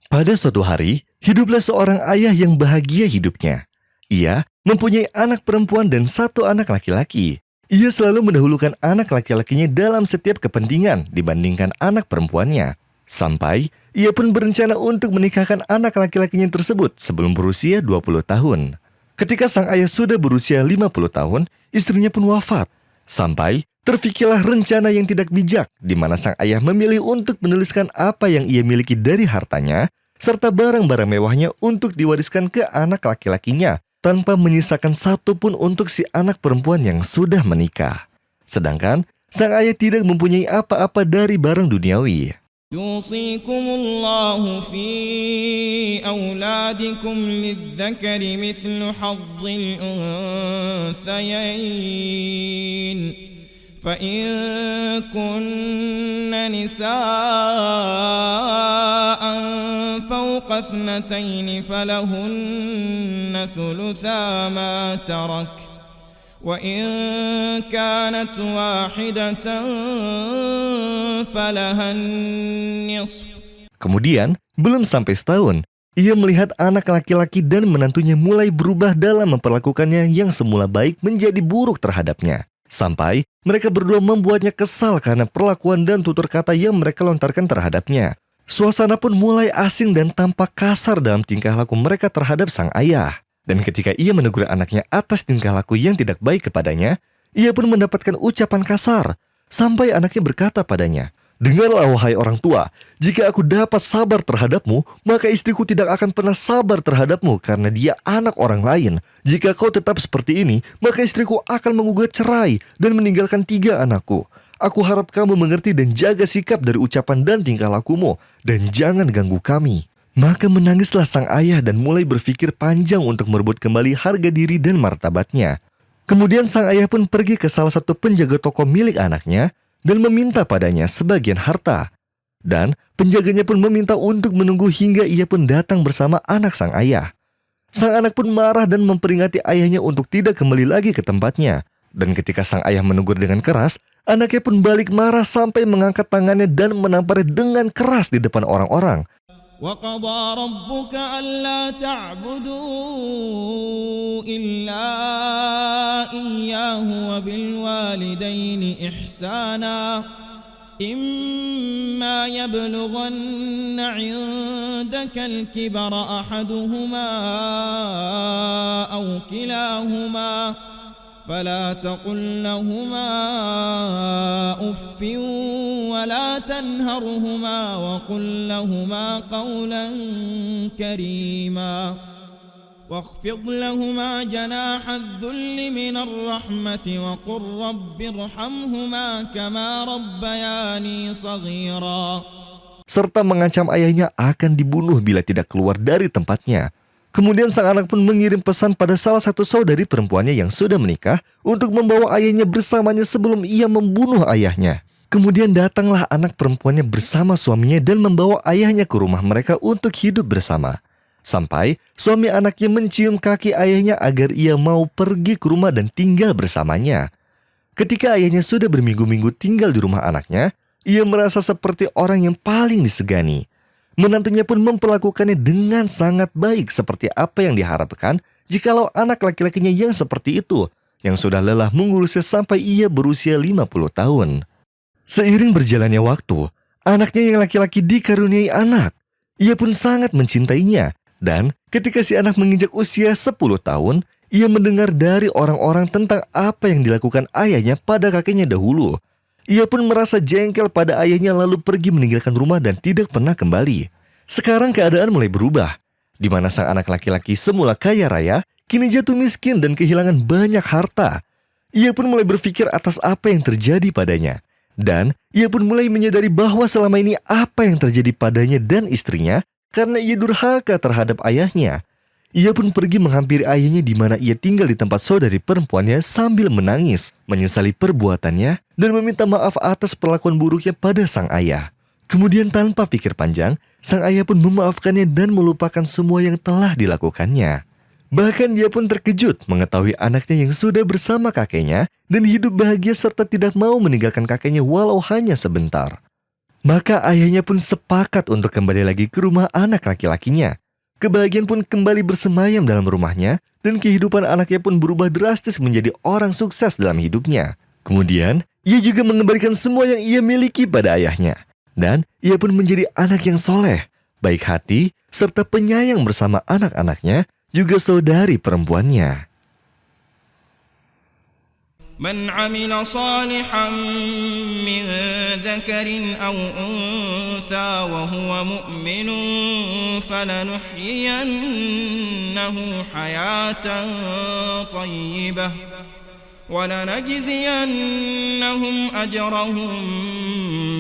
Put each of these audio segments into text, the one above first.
Pada suatu hari, hiduplah seorang ayah yang bahagia hidupnya. Ia mempunyai anak perempuan dan satu anak laki-laki. Ia selalu mendahulukan anak laki-lakinya dalam setiap kepentingan dibandingkan anak perempuannya. Sampai ia pun berencana untuk menikahkan anak laki-lakinya tersebut sebelum berusia 20 tahun. Ketika sang ayah sudah berusia 50 tahun, istrinya pun wafat. Sampai terfikirlah rencana yang tidak bijak, di mana sang ayah memilih untuk menuliskan apa yang ia miliki dari hartanya, serta barang-barang mewahnya untuk diwariskan ke anak laki-lakinya, tanpa menyisakan satu pun untuk si anak perempuan yang sudah menikah. Sedangkan, sang ayah tidak mempunyai apa-apa dari barang duniawi. يوصيكم الله في أولادكم للذكر مثل حظ الأنثيين فإن كن نساء فوق اثنتين فلهن ثلثا ما ترك وإن كانت واحدة فلها النصف. Kemudian, belum sampai setahun, ia melihat anak laki-laki dan menantunya mulai berubah dalam memperlakukannya yang semula baik menjadi buruk terhadapnya. Sampai mereka berdua membuatnya kesal karena perlakuan dan tutur kata yang mereka lontarkan terhadapnya. Suasana pun mulai asing dan tampak kasar dalam tingkah laku mereka terhadap sang ayah. Dan ketika ia menegur anaknya atas tingkah laku yang tidak baik kepadanya, ia pun mendapatkan ucapan kasar. Sampai anaknya berkata padanya, "Dengarlah wahai orang tua, jika aku dapat sabar terhadapmu, maka istriku tidak akan pernah sabar terhadapmu karena dia anak orang lain. Jika kau tetap seperti ini, maka istriku akan menggugat cerai dan meninggalkan 3 anakku. Aku harap kamu mengerti dan jaga sikap dari ucapan dan tingkah lakumu, dan jangan ganggu kami." Maka menangislah sang ayah dan mulai berpikir panjang untuk merebut kembali harga diri dan martabatnya. Kemudian sang ayah pun pergi ke salah satu penjaga toko milik anaknya dan meminta padanya sebagian harta. Dan penjaganya pun meminta untuk menunggu hingga ia pun datang bersama anak sang ayah. Sang anak pun marah dan memperingati ayahnya untuk tidak kembali lagi ke tempatnya. Dan ketika sang ayah menegur dengan keras, anaknya pun balik marah sampai mengangkat tangannya dan menamparnya dengan keras di depan orang-orang. وقضى ربك ألا تعبدوا إلا إياه وبالوالدين إحسانا إما يبلغن عندك الكبر أحدهما أو كلاهما فلا تقل لهما أف ولا تنهرهما وقل لهما قولا كريما واخفض لهما جناح الذل من الرحمة وقل رب ارحمهما كما ربياني صغيرا. Serta mengancam ayahnya akan dibunuh bila tidak keluar dari tempatnya. Kemudian sang anak pun mengirim pesan pada salah satu saudari perempuannya yang sudah menikah untuk membawa ayahnya bersamanya sebelum ia membunuh ayahnya. Kemudian datanglah anak perempuannya bersama suaminya dan membawa ayahnya ke rumah mereka untuk hidup bersama. Sampai suami anaknya mencium kaki ayahnya agar ia mau pergi ke rumah dan tinggal bersamanya. Ketika ayahnya sudah berminggu-minggu tinggal di rumah anaknya, ia merasa seperti orang yang paling disegani. Menantunya pun memperlakukannya dengan sangat baik seperti apa yang diharapkan jikalau anak laki-lakinya yang seperti itu, yang sudah lelah mengurusnya sampai ia berusia 50 tahun. Seiring berjalannya waktu, anaknya yang laki-laki dikaruniai anak. Ia pun sangat mencintainya, dan ketika si anak menginjak usia 10 tahun, ia mendengar dari orang-orang tentang apa yang dilakukan ayahnya pada kakeknya dahulu. Ia pun merasa jengkel pada ayahnya lalu pergi meninggalkan rumah dan tidak pernah kembali. Sekarang keadaan mulai berubah, di mana sang anak laki-laki semula kaya raya, kini jatuh miskin dan kehilangan banyak harta. Ia pun mulai berpikir atas apa yang terjadi padanya. Dan ia pun mulai menyadari bahwa selama ini apa yang terjadi padanya dan istrinya karena ia durhaka terhadap ayahnya. Ia pun pergi menghampiri ayahnya di mana ia tinggal di tempat saudari perempuannya sambil menangis, menyesali perbuatannya, dan meminta maaf atas perlakuan buruknya pada sang ayah. Kemudian tanpa pikir panjang, sang ayah pun memaafkannya dan melupakan semua yang telah dilakukannya. Bahkan dia pun terkejut mengetahui anaknya yang sudah bersama kakeknya dan hidup bahagia serta tidak mau meninggalkan kakeknya walau hanya sebentar. Maka ayahnya pun sepakat untuk kembali lagi ke rumah anak laki-lakinya. Kebahagiaan pun kembali bersemayam dalam rumahnya, dan kehidupan anaknya pun berubah drastis menjadi orang sukses dalam hidupnya. Kemudian, ia juga mengembalikan semua yang ia miliki pada ayahnya. Dan ia pun menjadi anak yang soleh, baik hati, serta penyayang bersama anak-anaknya, juga saudari perempuannya. من عمل صالحا من ذكر أو أنثى وهو مؤمن فلنحيينه حياة طيبة ولنجزينهم أجرهم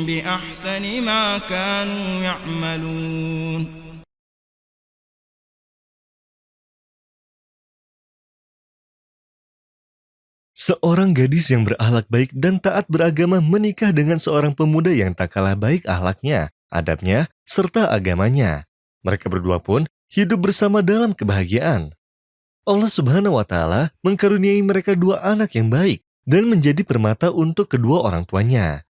بأحسن ما كانوا يعملون. Seorang gadis yang berakhlak baik dan taat beragama menikah dengan seorang pemuda yang tak kalah baik akhlaknya, adabnya, serta agamanya. Mereka berdua pun hidup bersama dalam kebahagiaan. Allah Subhanahu wa Ta'ala mengkaruniai mereka dua anak yang baik dan menjadi permata untuk kedua orang tuanya.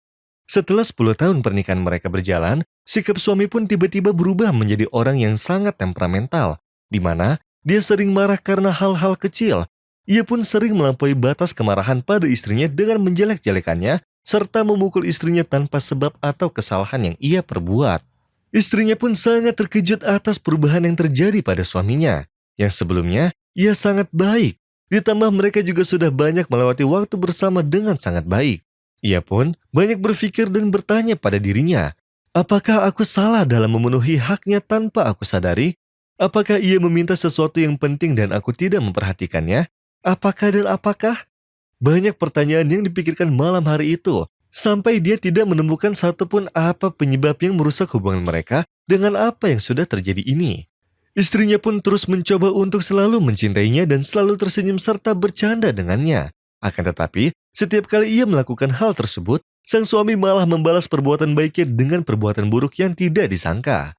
Setelah 10 tahun pernikahan mereka berjalan, sikap suami pun tiba-tiba berubah menjadi orang yang sangat temperamental, di mana dia sering marah karena hal-hal kecil. Ia pun sering melampaui batas kemarahan pada istrinya dengan menjelek-jelekannya, serta memukul istrinya tanpa sebab atau kesalahan yang ia perbuat. Istrinya pun sangat terkejut atas perubahan yang terjadi pada suaminya, yang sebelumnya ia sangat baik. Ditambah mereka juga sudah banyak melewati waktu bersama dengan sangat baik. Ia pun banyak berpikir dan bertanya pada dirinya, apakah aku salah dalam memenuhi haknya tanpa aku sadari? Apakah ia meminta sesuatu yang penting dan aku tidak memperhatikannya? Apakah dan apakah? Banyak pertanyaan yang dipikirkan malam hari itu, sampai dia tidak menemukan satupun apa penyebab yang merusak hubungan mereka dengan apa yang sudah terjadi ini. Istrinya pun terus mencoba untuk selalu mencintainya dan selalu tersenyum serta bercanda dengannya. Akan tetapi, setiap kali ia melakukan hal tersebut, sang suami malah membalas perbuatan baiknya dengan perbuatan buruk yang tidak disangka.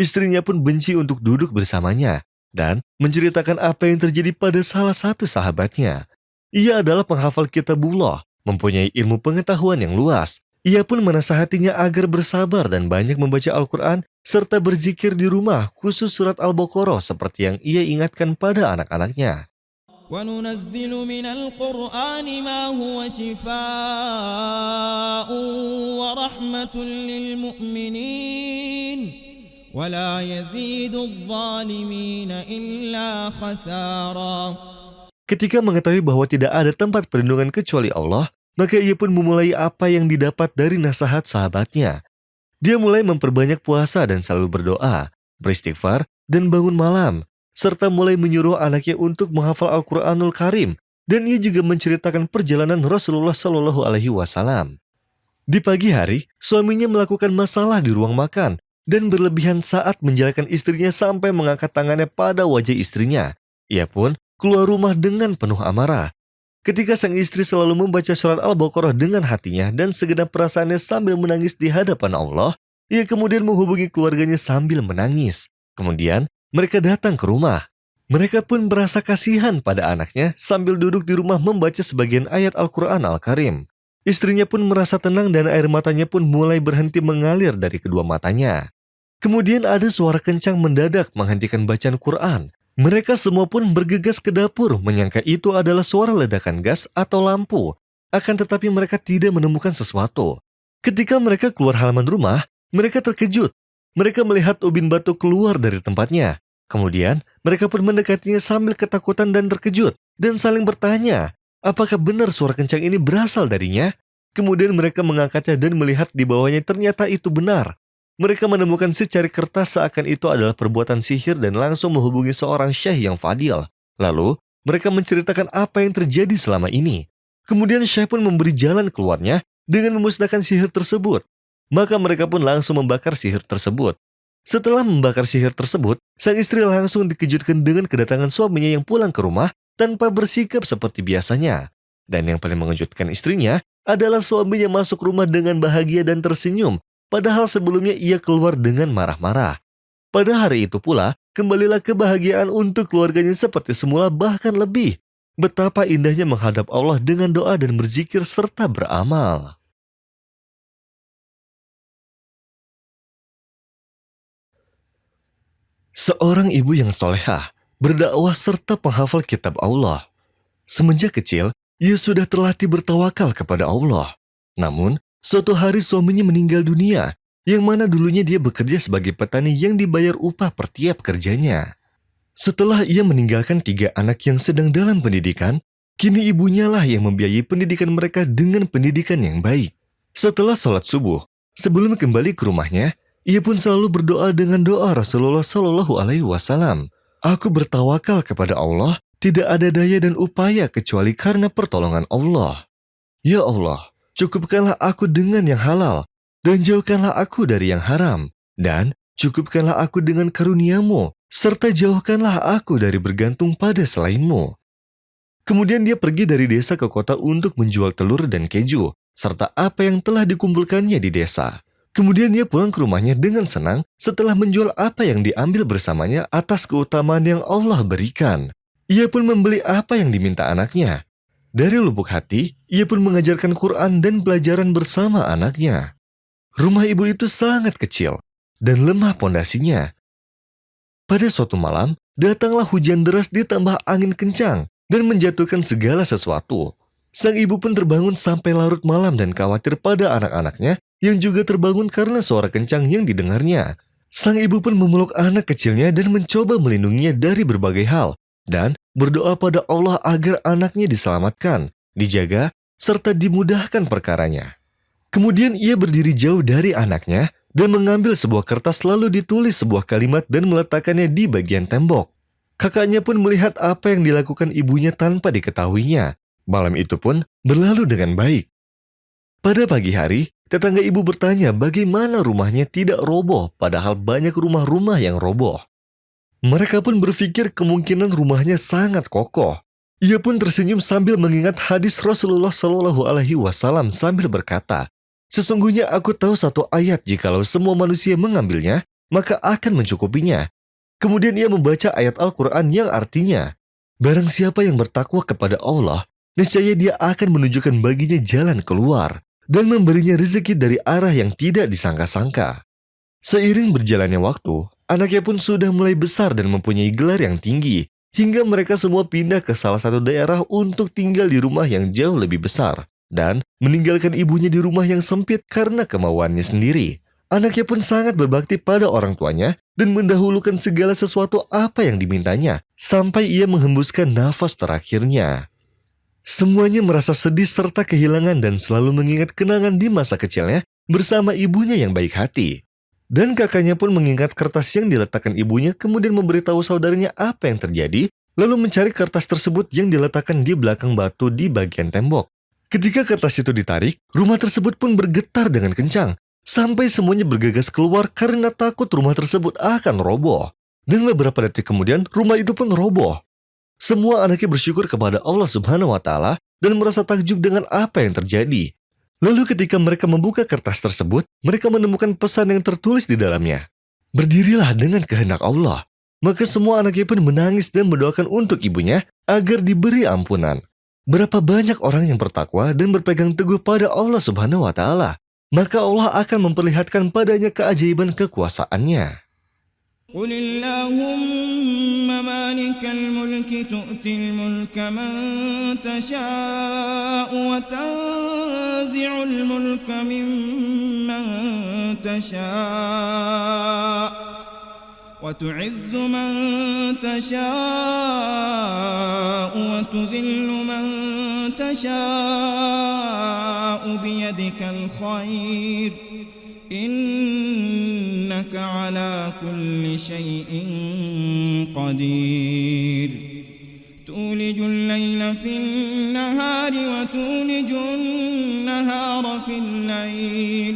Istrinya pun benci untuk duduk bersamanya dan menceritakan apa yang terjadi pada salah satu sahabatnya. Ia adalah penghafal kitabullah, mempunyai ilmu pengetahuan yang luas. Ia pun menasihatinya agar bersabar dan banyak membaca Al-Quran serta berzikir di rumah, khusus surat Al-Baqarah seperti yang ia ingatkan pada anak-anaknya. وننزل من القرآن ما هو شفاء ورحمة للمؤمنين ولا يزيد الظالمين إلا خسارا. Ketika mengetahui bahwa tidak ada tempat perlindungan kecuali Allah, maka ia pun memulai apa yang didapat dari nasihat sahabatnya. Dia mulai memperbanyak puasa dan selalu berdoa, beristighfar, dan bangun malam, serta mulai menyuruh anaknya untuk menghafal Al-Quranul Karim, dan ia juga menceritakan perjalanan Rasulullah Shallallahu Alaihi Wasallam. Di pagi hari, suaminya melakukan masalah di ruang makan, dan berlebihan saat menjalankan istrinya sampai mengangkat tangannya pada wajah istrinya. Ia pun keluar rumah dengan penuh amarah. Ketika sang istri selalu membaca surat Al-Baqarah dengan hatinya dan segenap perasaannya sambil menangis di hadapan Allah, ia kemudian menghubungi keluarganya sambil menangis. Kemudian, mereka datang ke rumah. Mereka pun merasa kasihan pada anaknya sambil duduk di rumah membaca sebagian ayat Al-Quran Al-Karim. Istrinya pun merasa tenang dan air matanya pun mulai berhenti mengalir dari kedua matanya. Kemudian ada suara kencang mendadak menghentikan bacaan Quran. Mereka semua pun bergegas ke dapur menyangka itu adalah suara ledakan gas atau lampu. Akan tetapi mereka tidak menemukan sesuatu. Ketika mereka keluar halaman rumah, mereka terkejut. Mereka melihat ubin batu keluar dari tempatnya. Kemudian mereka pun mendekatinya sambil ketakutan dan terkejut dan saling bertanya, apakah benar suara kencang ini berasal darinya? Kemudian mereka mengangkatnya dan melihat di bawahnya ternyata itu benar. Mereka menemukan secari kertas seakan itu adalah perbuatan sihir dan langsung menghubungi seorang syekh yang fadil. Lalu, mereka menceritakan apa yang terjadi selama ini. Kemudian syekh pun memberi jalan keluarnya dengan memusnahkan sihir tersebut. Maka mereka pun langsung membakar sihir tersebut. Setelah membakar sihir tersebut, sang istri langsung dikejutkan dengan kedatangan suaminya yang pulang ke rumah tanpa bersikap seperti biasanya. Dan yang paling mengejutkan istrinya adalah suaminya masuk rumah dengan bahagia dan tersenyum. Padahal sebelumnya ia keluar dengan marah-marah. Pada hari itu pula, kembalilah kebahagiaan untuk keluarganya seperti semula bahkan lebih. Betapa indahnya menghadap Allah dengan doa dan berzikir serta beramal. Seorang ibu yang solehah, berdakwah serta penghafal kitab Allah. Semenjak kecil, ia sudah terlatih bertawakal kepada Allah. Namun, suatu hari suaminya meninggal dunia, yang mana dulunya dia bekerja sebagai petani yang dibayar upah per tiap kerjanya. Setelah ia meninggalkan 3 anak yang sedang dalam pendidikan, kini ibunya lah yang membiayai pendidikan mereka dengan pendidikan yang baik. Setelah sholat subuh, sebelum kembali ke rumahnya, ia pun selalu berdoa dengan doa Rasulullah Shallallahu Alaihi Wasallam. Aku bertawakal kepada Allah, tidak ada daya dan upaya kecuali karena pertolongan Allah. Ya Allah, cukupkanlah aku dengan yang halal, dan jauhkanlah aku dari yang haram, dan cukupkanlah aku dengan karunia-Mu, serta jauhkanlah aku dari bergantung pada selain-Mu. Kemudian dia pergi dari desa ke kota untuk menjual telur dan keju, serta apa yang telah dikumpulkannya di desa. Kemudian dia pulang ke rumahnya dengan senang setelah menjual apa yang diambil bersamanya atas keutamaan yang Allah berikan. Ia pun membeli apa yang diminta anaknya. Dari lubuk hati, ia pun mengajarkan Quran dan pelajaran bersama anaknya. Rumah ibu itu sangat kecil dan lemah pondasinya. Pada suatu malam, datanglah hujan deras ditambah angin kencang dan menjatuhkan segala sesuatu. Sang ibu pun terbangun sampai larut malam dan khawatir pada anak-anaknya yang juga terbangun karena suara kencang yang didengarnya. Sang ibu pun memeluk anak kecilnya dan mencoba melindunginya dari berbagai hal dan berdoa pada Allah agar anaknya diselamatkan, dijaga, serta dimudahkan perkaranya. Kemudian ia berdiri jauh dari anaknya dan mengambil sebuah kertas lalu ditulis sebuah kalimat dan meletakkannya di bagian tembok. Kakaknya pun melihat apa yang dilakukan ibunya tanpa diketahuinya. Malam itu pun berlalu dengan baik. Pada pagi hari, tetangga ibu bertanya bagaimana rumahnya tidak roboh padahal banyak rumah-rumah yang roboh. Mereka pun berpikir kemungkinan rumahnya sangat kokoh. Ia pun tersenyum sambil mengingat hadis Rasulullah Shallallahu Alaihi Wasallam sambil berkata, sesungguhnya aku tahu satu ayat jikalau semua manusia mengambilnya, maka akan mencukupinya. Kemudian ia membaca ayat Al-Quran yang artinya, barang siapa yang bertakwa kepada Allah, niscaya dia akan menunjukkan baginya jalan keluar dan memberinya rezeki dari arah yang tidak disangka-sangka. Seiring berjalannya waktu, anaknya pun sudah mulai besar dan mempunyai gelar yang tinggi, hingga mereka semua pindah ke salah satu daerah untuk tinggal di rumah yang jauh lebih besar, dan meninggalkan ibunya di rumah yang sempit karena kemauannya sendiri. Anaknya pun sangat berbakti pada orang tuanya dan mendahulukan segala sesuatu apa yang dimintanya, sampai ia menghembuskan nafas terakhirnya. Semuanya merasa sedih serta kehilangan dan selalu mengingat kenangan di masa kecilnya bersama ibunya yang baik hati. Dan kakaknya pun mengingat kertas yang diletakkan ibunya kemudian memberitahu saudaranya apa yang terjadi, lalu mencari kertas tersebut yang diletakkan di belakang batu di bagian tembok. Ketika kertas itu ditarik, rumah tersebut pun bergetar dengan kencang, sampai semuanya bergegas keluar karena takut rumah tersebut akan roboh. Dan beberapa detik kemudian, rumah itu pun roboh. Semua anaknya bersyukur kepada Allah Subhanahu wa Ta'ala dan merasa takjub dengan apa yang terjadi. Lalu ketika mereka membuka kertas tersebut, mereka menemukan pesan yang tertulis di dalamnya. Berdirilah dengan kehendak Allah. Maka semua anaknya pun menangis dan mendoakan untuk ibunya agar diberi ampunan. Berapa banyak orang yang bertakwa dan berpegang teguh pada Allah Subhanahu wa Ta'ala, maka Allah akan memperlihatkan padanya keajaiban kekuasaannya. قل اللهم مالك الملك تؤتي الملك من تشاء وتنزع الملك ممن تشاء وتعز من تشاء وتذل من تشاء بيدك الخير إنك على كل شيء قدير تولج الليل في النهار وتولج النهار في الليل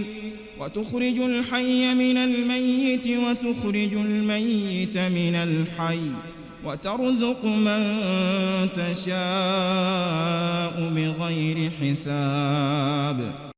وتخرج الحي من الميت وتخرج الميت من الحي وترزق من تشاء بغير حساب